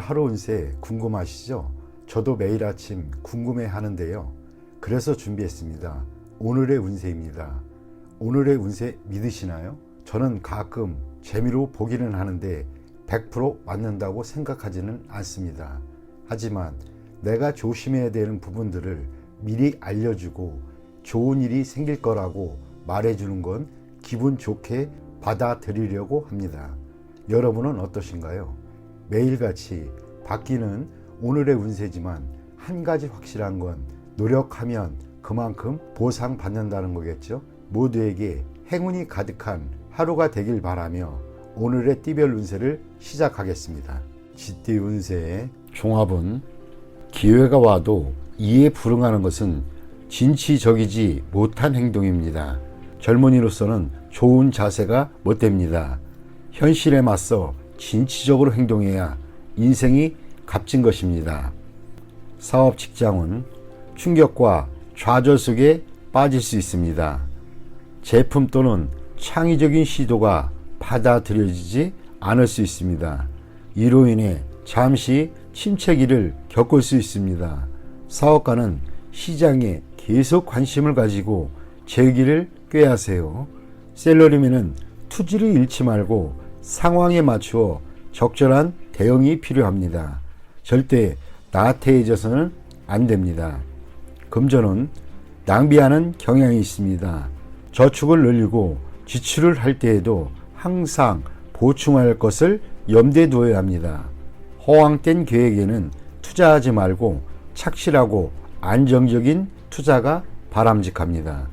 하루 운세 궁금하시죠? 저도 매일 아침 궁금해 하는데요. 그래서 준비했습니다. 오늘의 운세입니다. 오늘의 운세 믿으시나요? 저는 가끔 재미로 보기는 하는데 100% 맞는다고 생각하지는 않습니다. 하지만 내가 조심해야 되는 부분들을 미리 알려주고 좋은 일이 생길 거라고 말해주는 건 기분 좋게 받아들이려고 합니다. 여러분은 어떠신가요? 매일같이 바뀌는 오늘의 운세지만 한 가지 확실한 건 노력하면 그만큼 보상받는다는 거겠죠. 모두에게 행운이 가득한 하루가 되길 바라며 오늘의 띠별 운세를 시작하겠습니다. 쥐띠 운세의 종합은 기회가 와도 이에 불응하는 것은 진취적이지 못한 행동입니다. 젊은이로서는 좋은 자세가 못됩니다. 현실에 맞서 진취적으로 행동해야 인생이 값진 것입니다. 사업 직장은 충격과 좌절 속에 빠질 수 있습니다. 제품 또는 창의적인 시도가 받아들여지지 않을 수 있습니다. 이로 인해 잠시 침체기를 겪을 수 있습니다. 사업가는 시장에 계속 관심을 가지고 재기를 꾀야 하세요. 셀러리맨은 투지를 잃지 말고 상황에 맞추어 적절한 대응이 필요합니다. 절대 나태해져서는 안 됩니다. 금전은 낭비하는 경향이 있습니다. 저축을 늘리고 지출을 할 때에도 항상 보충할 것을 염두에 두어야 합니다. 허황된 계획에는 투자하지 말고 착실하고 안정적인 투자가 바람직합니다.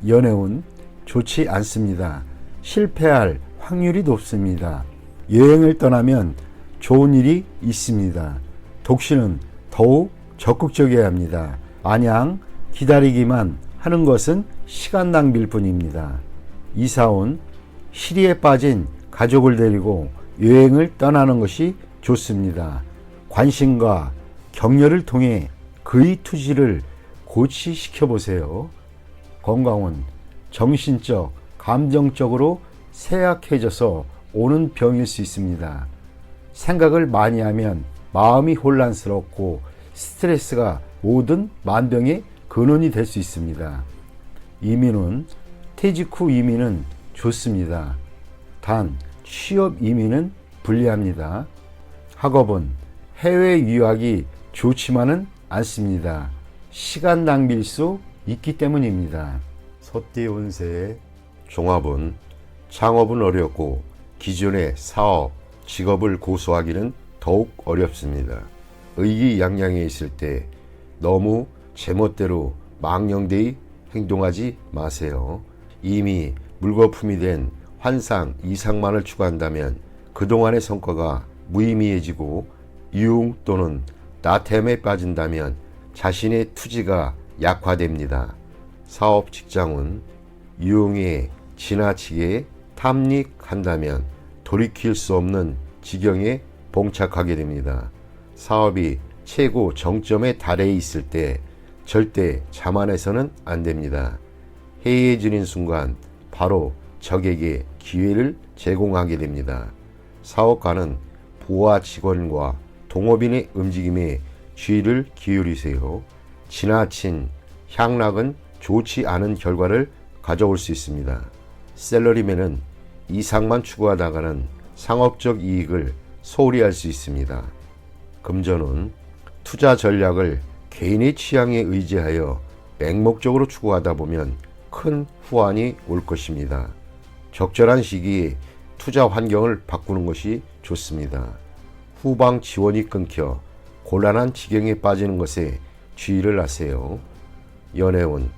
연애운 좋지 않습니다. 실패할 확률이 높습니다. 여행을 떠나면 좋은 일이 있습니다. 독신은 더욱 적극적이어야 합니다. 마냥 기다리기만 하는 것은 시간 낭비일 뿐입니다. 이사온 시리에 빠진 가족을 데리고 여행을 떠나는 것이 좋습니다. 관심과 격려를 통해 그의 투지를 고취시켜 보세요. 건강은 정신적, 감정적으로 쇠약해져서 오는 병일 수 있습니다. 생각을 많이 하면 마음이 혼란스럽고 스트레스가 모든 만병의 근원이 될 수 있습니다. 이민은 퇴직 후 이민은 좋습니다. 단 취업 이민은 불리합니다. 학업은 해외 유학이 좋지만은 않습니다. 시간 낭비일 수 있기 때문입니다. 소띠 운세의 종합은 창업은 어렵고 기존의 사업, 직업을 고수하기는 더욱 어렵습니다. 의기양양해 있을 때 너무 제멋대로 망령되이 행동하지 마세요. 이미 물거품이 된 환상 이상만을 추구한다면 그동안의 성과가 무의미해지고 유흥 또는 나태함에 빠진다면 자신의 투지가 약화됩니다. 사업 직장은 유흥에 지나치게 탐닉한다면 돌이킬 수 없는 지경에 봉착하게 됩니다. 사업이 최고 정점에 달해 있을 때 절대 자만해서는 안 됩니다. 해이해지는 순간 바로 적에게 기회를 제공하게 됩니다. 사업가는 부하 직원과 동업인의 움직임에 주의를 기울이세요. 지나친 향락은 좋지 않은 결과를 가져올 수 있습니다. 셀러리맨은 이상만 추구하다가는 상업적 이익을 소홀히 할 수 있습니다. 금전은 투자 전략을 개인의 취향에 의지하여 맹목적으로 추구하다 보면 큰 후환이 올 것입니다. 적절한 시기에 투자 환경을 바꾸는 것이 좋습니다. 후방 지원이 끊겨 곤란한 지경에 빠지는 것에 주의를 하세요. 연애운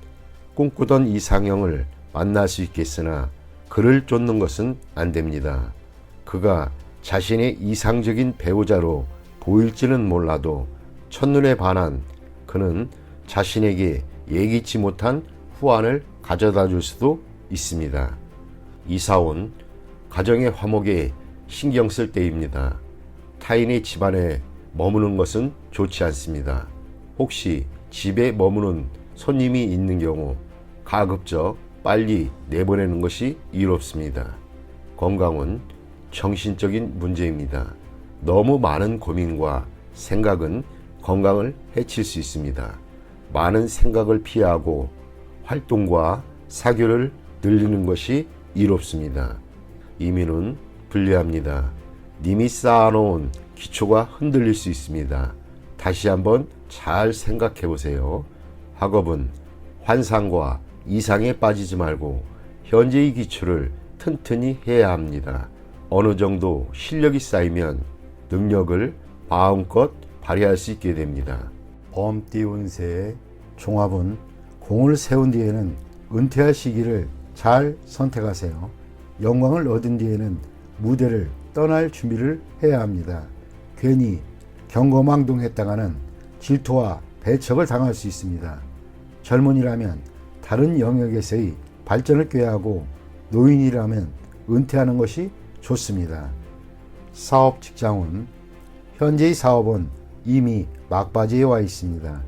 꿈꾸던 이상형을 만날 수 있겠으나 그를 쫓는 것은 안 됩니다. 그가 자신의 이상적인 배우자로 보일지는 몰라도 첫눈에 반한 그는 자신에게 예기치 못한 후환을 가져다 줄 수도 있습니다. 이사온 가정의 화목에 신경 쓸 때입니다. 타인의 집안에 머무는 것은 좋지 않습니다. 혹시 집에 머무는 손님이 있는 경우 가급적 빨리 내보내는 것이 이롭습니다. 건강은 정신적인 문제입니다. 너무 많은 고민과 생각은 건강을 해칠 수 있습니다. 많은 생각을 피하고 활동과 사교를 늘리는 것이 이롭습니다. 이민은 불리합니다. 님이 쌓아놓은 기초가 흔들릴 수 있습니다. 다시 한번 잘 생각해 보세요. 학업은 환상과 이상에 빠지지 말고 현재의 기초를 튼튼히 해야 합니다. 어느 정도 실력이 쌓이면 능력을 마음껏 발휘할 수 있게 됩니다. 범띠 운세의 종합은 공을 세운 뒤에는 은퇴할 시기를 잘 선택하세요. 영광을 얻은 뒤에는 무대를 떠날 준비를 해야 합니다. 괜히 경거망동했다가는 질투와 배척을 당할 수 있습니다. 젊은이라면 다른 영역에서의 발전을 꾀하고 노인이라면 은퇴하는 것이 좋습니다. 사업 직장운, 현재의 사업은 이미 막바지에 와 있습니다.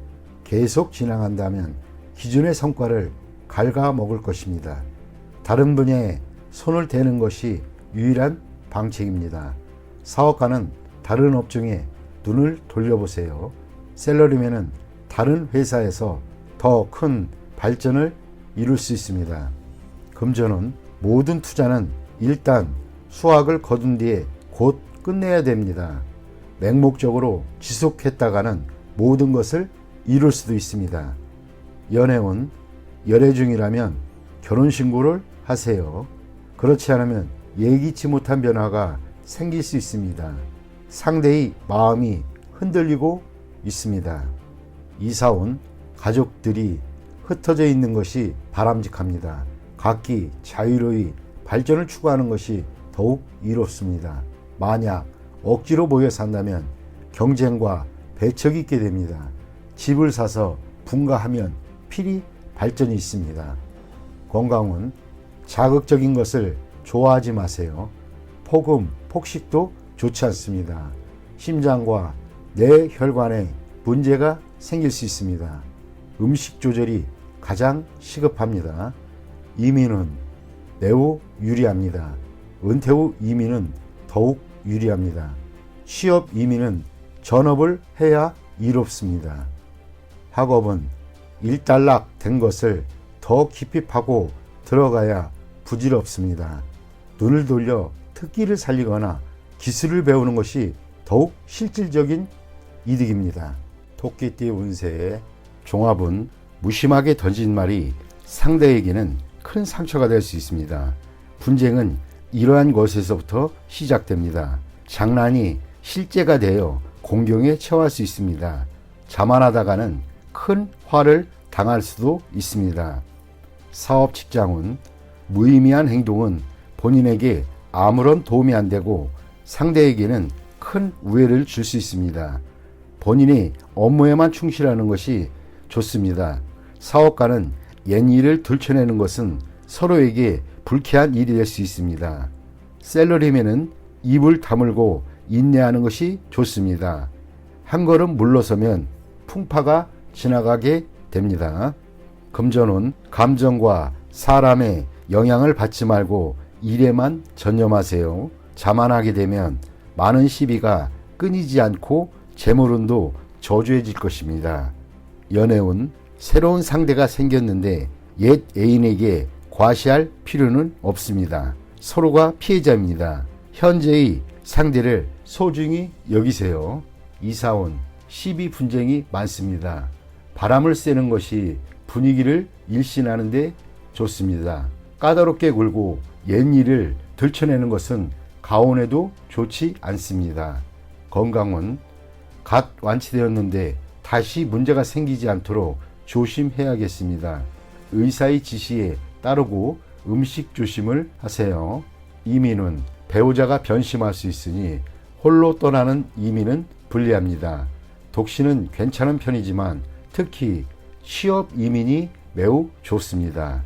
계속 진행한다면 기존의 성과를 갉아먹을 것입니다. 다른 분야에 손을 대는 것이 유일한 방책입니다. 사업가는 다른 업종에 눈을 돌려보세요. 셀러리맨은 다른 회사에서 더 큰 발전을 이룰 수 있습니다. 금전은 모든 투자는 일단 수확을 거둔 뒤에 곧 끝내야 됩니다. 맹목적으로 지속했다가는 모든 것을 이룰 수도 있습니다. 연애운, 열애 중이라면 결혼신고를 하세요. 그렇지 않으면 예기치 못한 변화가 생길 수 있습니다. 상대의 마음이 흔들리고 있습니다. 이사온 가족들이 흩어져 있는 것이 바람직합니다. 각기 자유로이 발전을 추구하는 것이 더욱 이롭습니다. 만약 억지로 모여 산다면 경쟁과 배척이 있게 됩니다. 집을 사서 분가하면 필히 발전이 있습니다. 건강은 자극적인 것을 좋아하지 마세요. 폭음, 폭식도 좋지 않습니다. 심장과 뇌혈관에 문제가 생길 수 있습니다. 음식 조절이 가장 시급합니다. 이민은 매우 유리합니다. 은퇴 후 이민은 더욱 유리합니다. 취업 이민은 전업을 해야 이롭습니다. 학업은 일단락 된 것을 더 깊이 파고 들어가야 부질없습니다. 눈을 돌려 특기를 살리거나 기술을 배우는 것이 더욱 실질적인 이득입니다. 토끼띠 운세의 종합은 무심하게 던진 말이 상대에게는 큰 상처가 될 수 있습니다. 분쟁은 이러한 것에서부터 시작됩니다. 장난이 실제가 되어 공경에 처할 수 있습니다. 자만하다가는 큰 화를 당할 수도 있습니다. 사업 직장은 무의미한 행동은 본인에게 아무런 도움이 안 되고 상대에게는 큰 우애를 줄 수 있습니다. 본인이 업무에만 충실하는 것이 좋습니다. 사업가는 옛일을 들춰내는 것은 서로에게 불쾌한 일이 될 수 있습니다. 셀러리맨은 입을 다물고 인내하는 것이 좋습니다. 한 걸음 물러서면 풍파가 지나가게 됩니다. 금전은 감정과 사람의 영향을 받지 말고 일에만 전념하세요. 자만하게 되면 많은 시비가 끊이지 않고 재물운도 저조해질 것입니다. 연애운, 새로운 상대가 생겼는데 옛 애인에게 과시할 필요는 없습니다. 서로가 피해자입니다. 현재의 상대를 소중히 여기세요. 이사온, 시비 분쟁이 많습니다. 바람을 쐬는 것이 분위기를 일신하는 데 좋습니다. 까다롭게 굴고 옛일을 들춰내는 것은 가온에도 좋지 않습니다. 건강은 갓 완치되었는데 다시 문제가 생기지 않도록 조심해야겠습니다. 의사의 지시에 따르고 음식 조심을 하세요. 이민은 배우자가 변심할 수 있으니 홀로 떠나는 이민은 불리합니다. 독신은 괜찮은 편이지만 특히 취업 이민이 매우 좋습니다.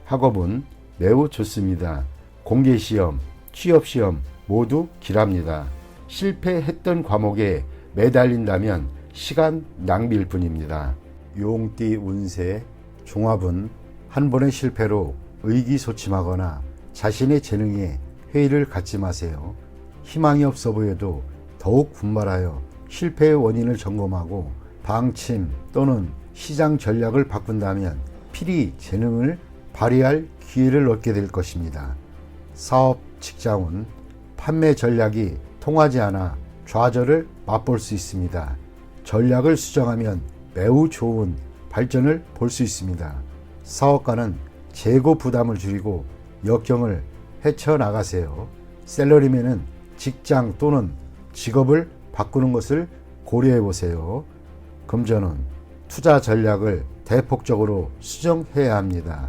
학업은 매우 좋습니다. 공개시험, 취업시험 모두 길합니다. 실패했던 과목에 매달린다면 시간 낭비일 뿐입니다. 용띠 운세 종합은 한 번의 실패로 의기소침하거나 자신의 재능에 회의를 갖지 마세요. 희망이 없어 보여도 더욱 분발하여 실패의 원인을 점검하고 방침 또는 시장 전략을 바꾼다면 필히 재능을 발휘할 기회를 얻게 될 것입니다. 사업 직장운 판매 전략이 통하지 않아 좌절을 맛볼 수 있습니다. 전략을 수정하면 매우 좋은 발전을 볼 수 있습니다. 사업가는 재고 부담을 줄이고 역경을 헤쳐나가세요. 셀러리맨은 직장 또는 직업을 바꾸는 것을 고려해 보세요. 금전운 투자 전략을 대폭적으로 수정해야 합니다.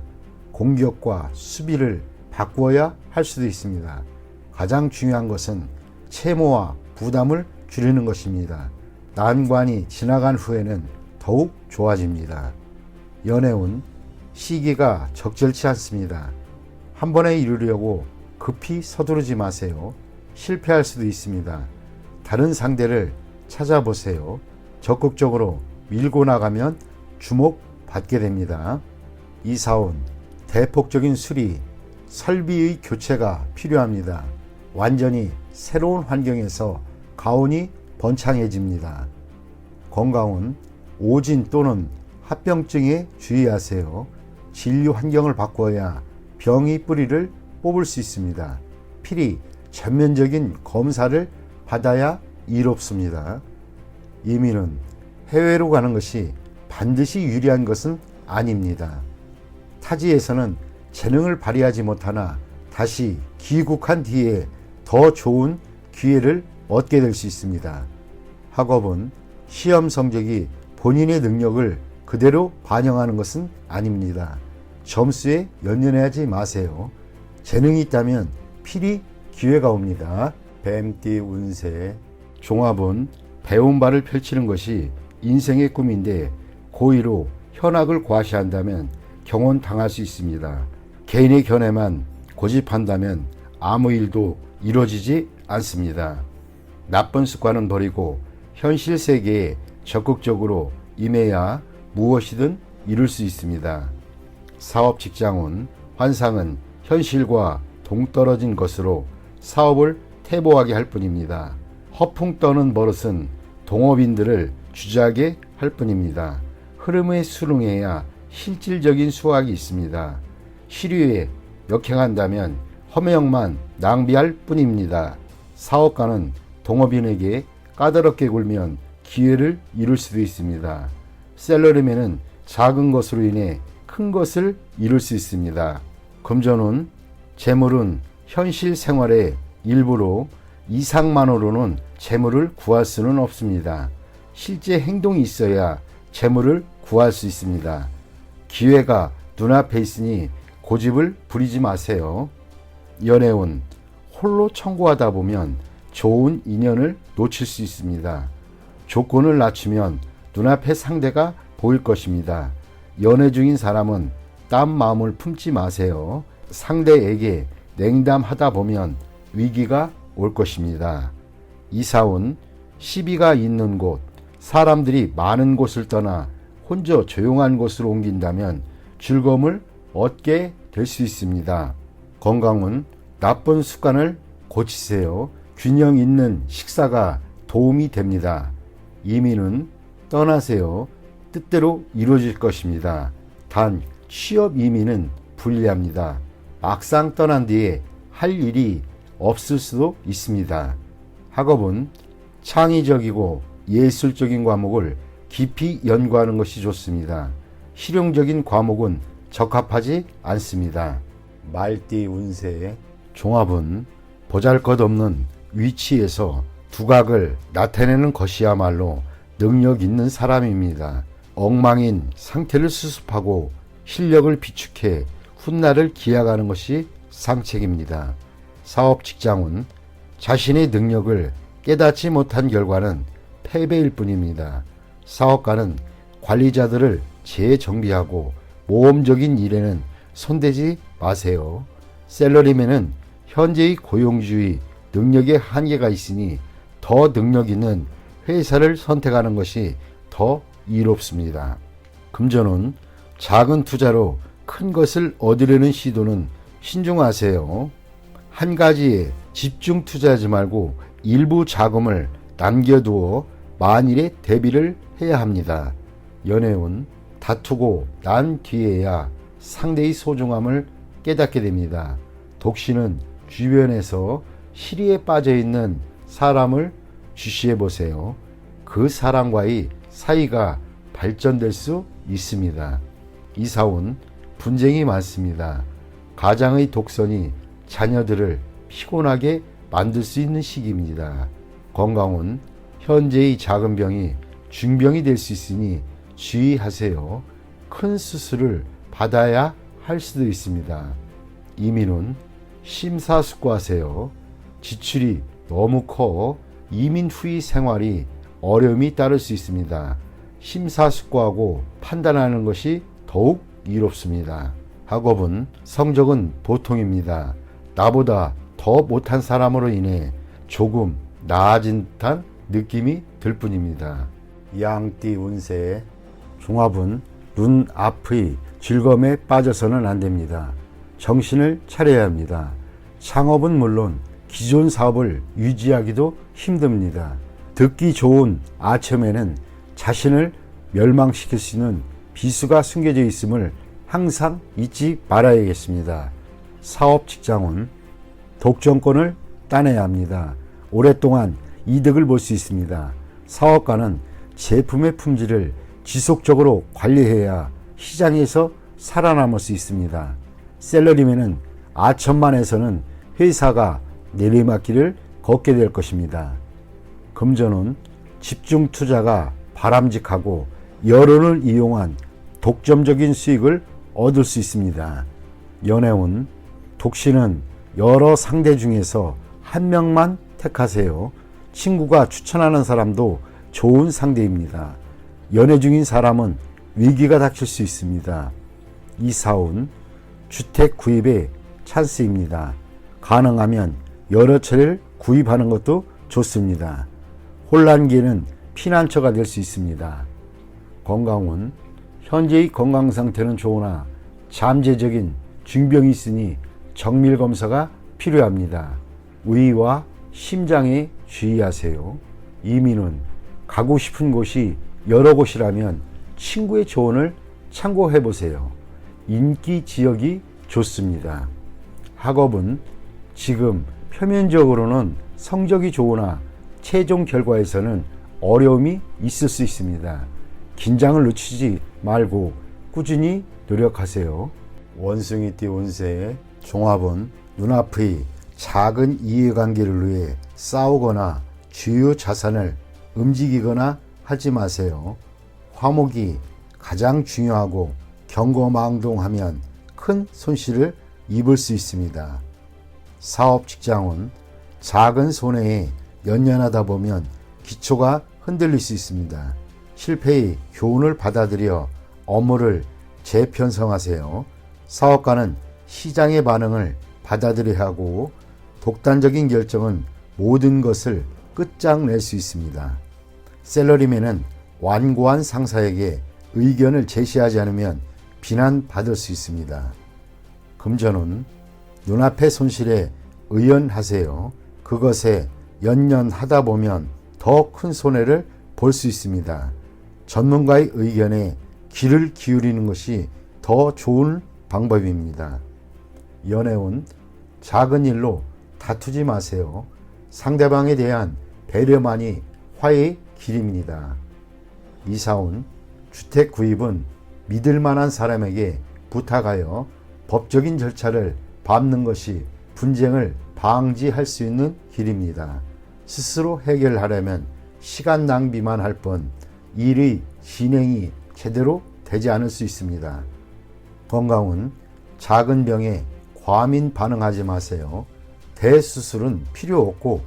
공격과 수비를 바꾸어야 할 수도 있습니다. 가장 중요한 것은 채무와 부담을 줄이는 것입니다. 난관이 지나간 후에는 더욱 좋아집니다. 연애운 시기가 적절치 않습니다. 한 번에 이루려고 급히 서두르지 마세요. 실패할 수도 있습니다. 다른 상대를 찾아보세요. 적극적으로 밀고 나가면 주목받게 됩니다. 이사운 대폭적인 수리, 설비의 교체가 필요합니다. 완전히 새로운 환경에서 가온이 번창해집니다. 건강운 오진 또는 합병증에 주의하세요. 진료 환경을 바꿔야 병의 뿌리를 뽑을 수 있습니다. 필히 전면적인 검사를 받아야 이롭습니다. 이민은 해외로 가는 것이 반드시 유리한 것은 아닙니다. 타지에서는 재능을 발휘하지 못하나 다시 귀국한 뒤에 더 좋은 기회를 얻게 될 수 있습니다. 학업은 시험 성적이 본인의 능력을 그대로 반영하는 것은 아닙니다. 점수에 연연하지 마세요. 재능이 있다면 필히 기회가 옵니다. 뱀띠 운세 종합은 배운 바를 펼치는 것이 인생의 꿈인데 고의로 현학을 과시한다면 경혼당할 수 있습니다. 개인의 견해만 고집한다면 아무 일도 이루어지지 않습니다. 나쁜 습관은 버리고 현실 세계에 적극적으로 임해야 무엇이든 이룰 수 있습니다. 사업 직장운 환상은 현실과 동떨어진 것으로 사업을 태보하게 할 뿐입니다. 허풍 떠는 버릇은 동업인들을 주저하게 할 뿐입니다. 흐름에 순응해야 실질적인 수확이 있습니다. 시류에 역행한다면 허명만 낭비할 뿐입니다. 사업가는 동업인에게 까다롭게 굴면 기회를 잃을 수도 있습니다. 셀러리맨은 작은 것으로 인해 큰 것을 이룰 수 있습니다. 금전운 재물은 현실 생활의 일부로 이상만으로는 재물을 구할 수는 없습니다. 실제 행동이 있어야 재물을 구할 수 있습니다. 기회가 눈앞에 있으니 고집을 부리지 마세요. 연애운 홀로 청구하다 보면 좋은 인연을 놓칠 수 있습니다. 조건을 낮추면 눈앞에 상대가 보일 것입니다. 연애 중인 사람은 딴 마음을 품지 마세요. 상대에게 냉담하다 보면 위기가 올 것입니다. 이사운 시비가 있는 곳, 사람들이 많은 곳을 떠나 혼자 조용한 곳으로 옮긴다면 즐거움을 얻게 될 수 있습니다. 건강은 나쁜 습관을 고치세요. 균형 있는 식사가 도움이 됩니다. 이민은 떠나세요. 뜻대로 이루어질 것입니다. 단 취업 이민은 불리합니다. 막상 떠난 뒤에 할 일이 없을 수도 있습니다. 학업은 창의적이고 예술적인 과목을 깊이 연구하는 것이 좋습니다. 실용적인 과목은 적합하지 않습니다. 말띠 운세 종합은 보잘것없는 위치에서 두각을 나타내는 것이야말로 능력 있는 사람입니다. 엉망인 상태를 수습하고 실력을 비축해 훗날을 기약하는 것이 상책입니다. 사업 직장운 자신의 능력을 깨닫지 못한 결과는 패배일 뿐입니다. 사업가는 관리자들을 재정비하고 모험적인 일에는 손대지 마세요. 셀러리맨은 현재의 고용주의 능력에 한계가 있으니 더 능력 있는 회사를 선택하는 것이 더 이롭습니다. 금전은 작은 투자로 큰 것을 얻으려는 시도는 신중하세요. 한 가지에 집중 투자하지 말고 일부 자금을 남겨두어 만일의 대비를 해야 합니다. 연애운 다투고 난 뒤에야 상대의 소중함을 깨닫게 됩니다. 독신은 주변에서 시리에 빠져있는 사람을 주시해 보세요. 그 사람과의 사이가 발전될 수 있습니다. 이사운 분쟁이 많습니다. 가장의 독선이 자녀들을 피곤하게 만들 수 있는 시기입니다. 건강은 현재의 작은 병이 중병이 될 수 있으니 주의하세요. 큰 수술을 받아야 할 수도 있습니다. 이민은 심사숙고하세요. 지출이 너무 커 이민 후의 생활이 어려움이 따를 수 있습니다. 심사숙고하고 판단하는 것이 더욱 이롭습니다. 학업은 성적은 보통입니다. 나보다 더 못한 사람으로 인해 조금 나아진 듯한 느낌이 들 뿐입니다. 양띠 운세 종합은 눈 앞의 즐거움에 빠져서는 안 됩니다. 정신을 차려야 합니다. 창업은 물론 기존 사업을 유지하기도 힘듭니다. 듣기 좋은 아첨에는 자신을 멸망시킬 수 있는 비수가 숨겨져 있음을 항상 잊지 말아야겠습니다. 사업 직장은 독점권을 따내야 합니다. 오랫동안 이득을 볼 수 있습니다. 사업가는 제품의 품질을 지속적으로 관리해야 시장에서 살아남을 수 있습니다. 셀러리맨은 아첨만해서는 회사가 내리막길을 걷게 될 것입니다. 금전은 집중 투자가 바람직하고 여론을 이용한 독점적인 수익을 얻을 수 있습니다. 연애운 독신은 여러 상대 중에서 한 명만 택하세요. 친구가 추천하는 사람도 좋은 상대입니다. 연애 중인 사람은 위기가 닥칠 수 있습니다. 이사운 주택 구입의 찬스입니다. 가능하면 여러 채를 구입하는 것도 좋습니다. 혼란기에는 피난처가 될 수 있습니다. 건강은 현재의 건강 상태는 좋으나 잠재적인 중병이 있으니 정밀 검사가 필요합니다. 의와 심장에 주의하세요. 이민은 가고 싶은 곳이 여러 곳이라면 친구의 조언을 참고해 보세요. 인기 지역이 좋습니다. 학업은 지금 표면적으로는 성적이 좋으나 최종 결과에서는 어려움이 있을 수 있습니다. 긴장을 늦추지 말고 꾸준히 노력하세요. 원숭이띠 운세 종합은 눈앞의 작은 이해관계를 위해 싸우거나 주요 자산을 움직이거나 하지 마세요. 화목이 가장 중요하고 경거망동하면 큰 손실을 입을 수 있습니다. 사업 직장은 작은 손해에 연연하다 보면 기초가 흔들릴 수 있습니다. 실패의 교훈을 받아들여 업무를 재편성하세요. 사업가는 시장의 반응을 받아들여야 하고 독단적인 결정은 모든 것을 끝장낼 수 있습니다. 셀러리맨은 완고한 상사에게 의견을 제시하지 않으면 비난받을 수 있습니다. 금전은 눈앞의 손실에 의연하세요. 그것에 연연하다 보면 더 큰 손해를 볼 수 있습니다. 전문가의 의견에 귀를 기울이는 것이 더 좋은 방법입니다. 연애운 작은 일로 다투지 마세요. 상대방에 대한 배려만이 화해의 길입니다. 이사운 주택 구입은 믿을 만한 사람에게 부탁하여 법적인 절차를 밟는 것이 분쟁을 방지할 수 있는 길입니다. 스스로 해결하려면 시간 낭비만 할 뿐 일의 진행이 제대로 되지 않을 수 있습니다. 건강은 작은 병에 과민 반응하지 마세요. 대수술은 필요 없고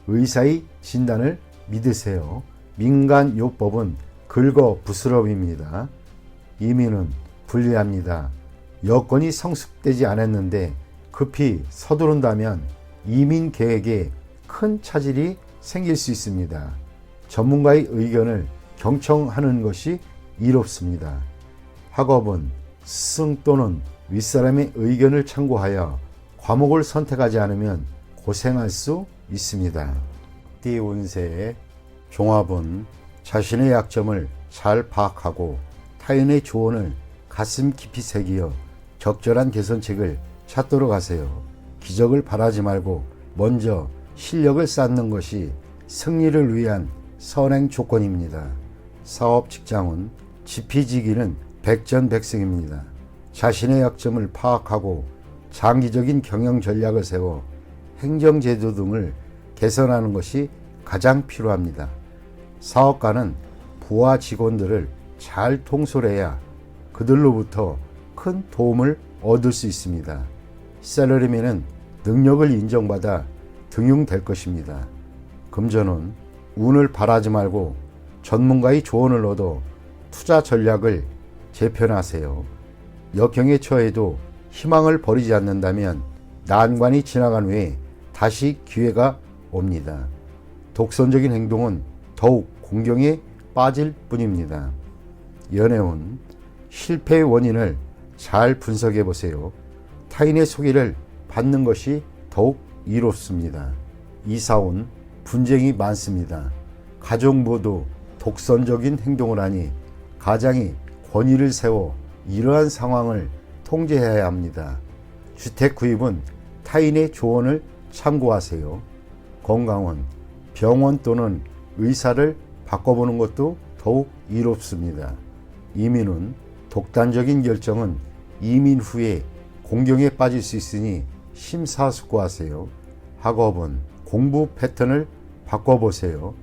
의사의 진단을 믿으세요. 민간요법은 긁어부스럼입니다. 이민은 불리합니다. 여건이 성숙되지 않았는데 급히 서두른다면 이민 계획에 큰 차질이 생길 수 있습니다. 전문가의 의견을 경청하는 것이 이롭습니다. 학업은 스승 또는 윗사람의 의견을 참고하여 과목을 선택하지 않으면 고생할 수 있습니다. 띠 운세의 종합은 자신의 약점을 잘 파악하고 타인의 조언을 가슴 깊이 새기어 적절한 개선책을 찾도록 하세요. 기적을 바라지 말고 먼저 실력을 쌓는 것이 승리를 위한 선행 조건입니다. 사업 직장은 지피지기는 백전백승입니다. 자신의 약점을 파악하고 장기적인 경영 전략을 세워 행정제도 등을 개선하는 것이 가장 필요합니다. 사업가는 부하 직원들을 잘 통솔해야 그들로부터 큰 도움을 얻을 수 있습니다. 샐러리맨은 능력을 인정받아 등용될 것입니다. 금전은 운을 바라지 말고 전문가의 조언을 얻어 투자 전략을 재편하세요. 역경에 처해도 희망을 버리지 않는다면 난관이 지나간 후에 다시 기회가 옵니다. 독선적인 행동은 더욱 공경에 빠질 뿐입니다. 연애운 실패의 원인을 잘 분석해 보세요. 타인의 소개를 받는 것이 더욱 이롭습니다. 이사온 분쟁이 많습니다. 가족 모두 독선적인 행동을 하니 가장이 권위를 세워 이러한 상황을 통제해야 합니다. 주택 구입은 타인의 조언을 참고하세요. 건강은 병원 또는 의사를 바꿔보는 것도 더욱 이롭습니다. 이민은 독단적인 결정은 이민 후에 공경에 빠질 수 있으니 심사숙고하세요. 학업은 공부 패턴을 바꿔보세요.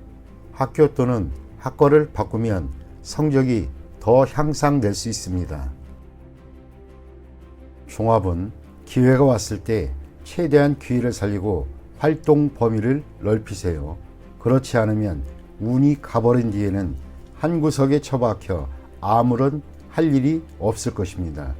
학교 또는 학과를 바꾸면 성적이 더 향상될 수 있습니다. 종합은 기회가 왔을 때 최대한 기회를 살리고 활동 범위를 넓히세요. 그렇지 않으면 운이 가버린 뒤에는 한 구석에 처박혀 아무런 할 일이 없을 것입니다.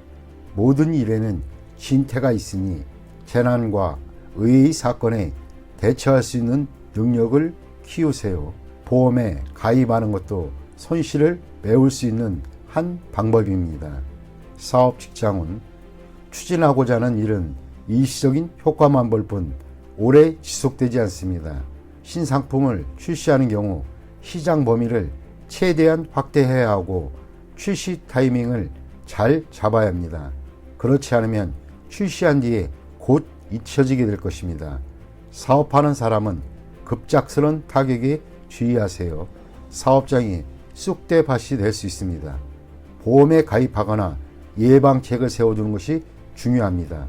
모든 일에는 진퇴가 있으니 재난과 의외의 사건에 대처할 수 있는 능력을 키우세요. 보험에 가입하는 것도 손실을 메울 수 있는 한 방법입니다. 사업 직장은 추진하고자 하는 일은 일시적인 효과만 볼 뿐 오래 지속되지 않습니다. 신상품을 출시하는 경우 시장 범위를 최대한 확대해야 하고 출시 타이밍을 잘 잡아야 합니다. 그렇지 않으면 출시한 뒤에 곧 잊혀지게 될 것입니다. 사업하는 사람은 급작스런 타격에 주의하세요. 사업장이 쑥대밭이 될 수 있습니다. 보험에 가입하거나 예방책을 세워두는 것이 중요합니다.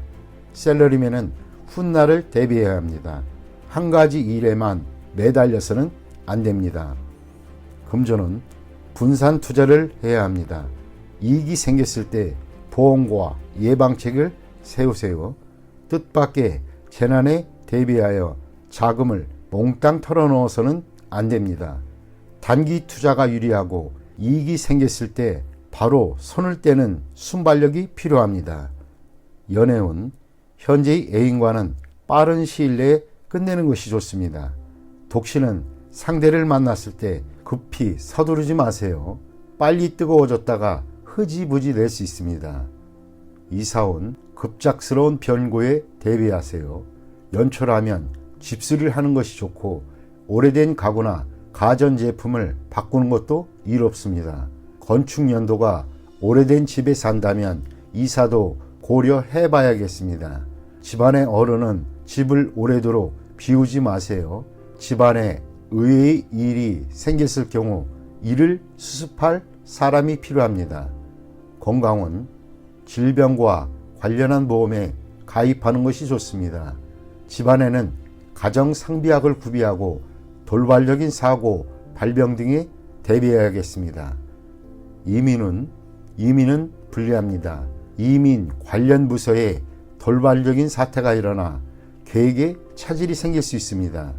샐러리맨은 훗날을 대비해야 합니다. 한 가지 일에만 매달려서는 안 됩니다. 금전은 분산 투자를 해야 합니다. 이익이 생겼을 때 보험과 예방책을 세우세요. 뜻밖의 재난에 대비하여 자금을 몽땅 털어넣어서는 안 됩니다. 단기 투자가 유리하고 이익이 생겼을 때 바로 손을 떼는 순발력이 필요합니다. 연애운 현재의 애인과는 빠른 시일 내에 끝내는 것이 좋습니다. 독신은 상대를 만났을 때 급히 서두르지 마세요. 빨리 뜨거워졌다가 흐지부지 될 수 있습니다. 이사온 급작스러운 변고에 대비하세요. 연초라면 집수리를 하는 것이 좋고 오래된 가구나 가전제품을 바꾸는 것도 이롭습니다. 건축연도가 오래된 집에 산다면 이사도 고려해 봐야겠습니다. 집안의 어른은 집을 오래도록 비우지 마세요. 집안에 의외의 일이 생겼을 경우 이를 수습할 사람이 필요합니다. 건강은 질병과 관련한 보험에 가입하는 것이 좋습니다. 집안에는 가정상비약을 구비하고 돌발적인 사고, 발병 등에 대비해야겠습니다. 이민은 불리합니다. 이민 관련 부서에 돌발적인 사태가 일어나 계획에 차질이 생길 수 있습니다.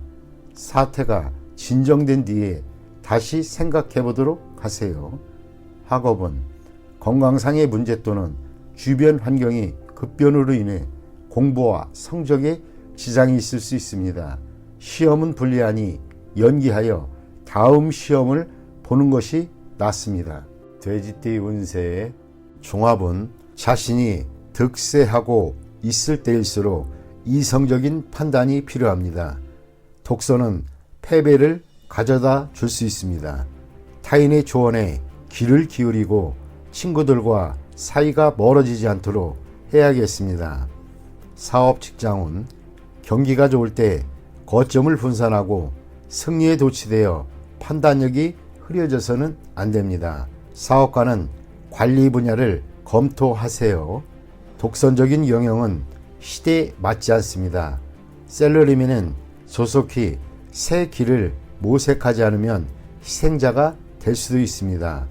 사태가 진정된 뒤에 다시 생각해 보도록 하세요. 학업은 건강상의 문제 또는 주변 환경이 급변으로 인해 공부와 성적에 지장이 있을 수 있습니다. 시험은 불리하니 연기하여 다음 시험을 보는 것이 낫습니다. 돼지띠 운세의 종합은 자신이 득세하고 있을 때일수록 이성적인 판단이 필요합니다. 독서는 패배를 가져다 줄 수 있습니다. 타인의 조언에 귀를 기울이고 친구들과 사이가 멀어지지 않도록 해야겠습니다. 사업 직장운, 경기가 좋을 때 거점을 분산하고 승리에 도취되어 판단력이 흐려져서는 안 됩니다. 사업가는 관리 분야를 검토하세요. 독선적인 영역은 시대에 맞지 않습니다. 셀러리맨은 조속히 새 길을 모색하지 않으면 희생자가 될 수도 있습니다.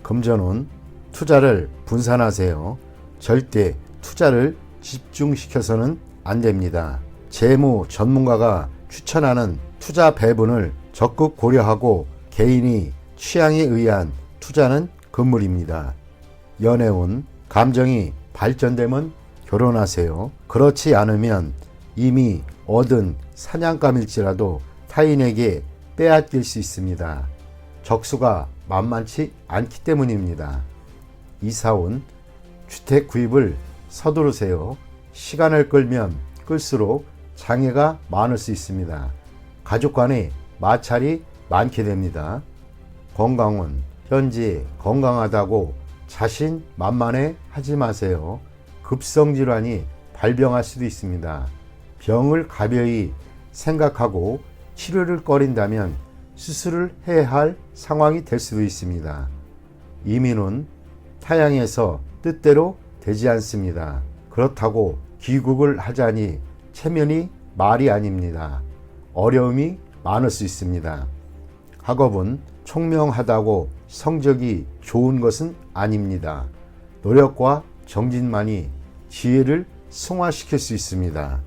금전운, 투자를 분산하세요. 절대 투자를 집중시켜서는 안 됩니다. 재무 전문가가 추천하는 투자 배분을 적극 고려하고 개인이 취향에 의한 투자는 금물입니다. 연애운, 감정이 발전되면 결혼하세요. 그렇지 않으면 이미 얻은 사냥감일지라도 타인에게 빼앗길 수 있습니다. 적수가 만만치 않기 때문입니다. 이사운, 주택 구입을 서두르세요. 시간을 끌면 끌수록 장애가 많을 수 있습니다. 가족 간의 마찰이 많게 됩니다. 건강운, 현재 건강하다고 자신만만해 하지 마세요. 급성질환이 발병할 수도 있습니다. 병을 가벼이 생각하고 치료를 꺼린다면 수술을 해야 할 상황이 될 수도 있습니다. 이민은 타양에서 뜻대로 되지 않습니다. 그렇다고 귀국을 하자니 체면이 말이 아닙니다. 어려움이 많을 수 있습니다. 학업은 총명하다고 성적이 좋은 것은 아닙니다. 노력과 정진만이 지혜를 승화시킬 수 있습니다.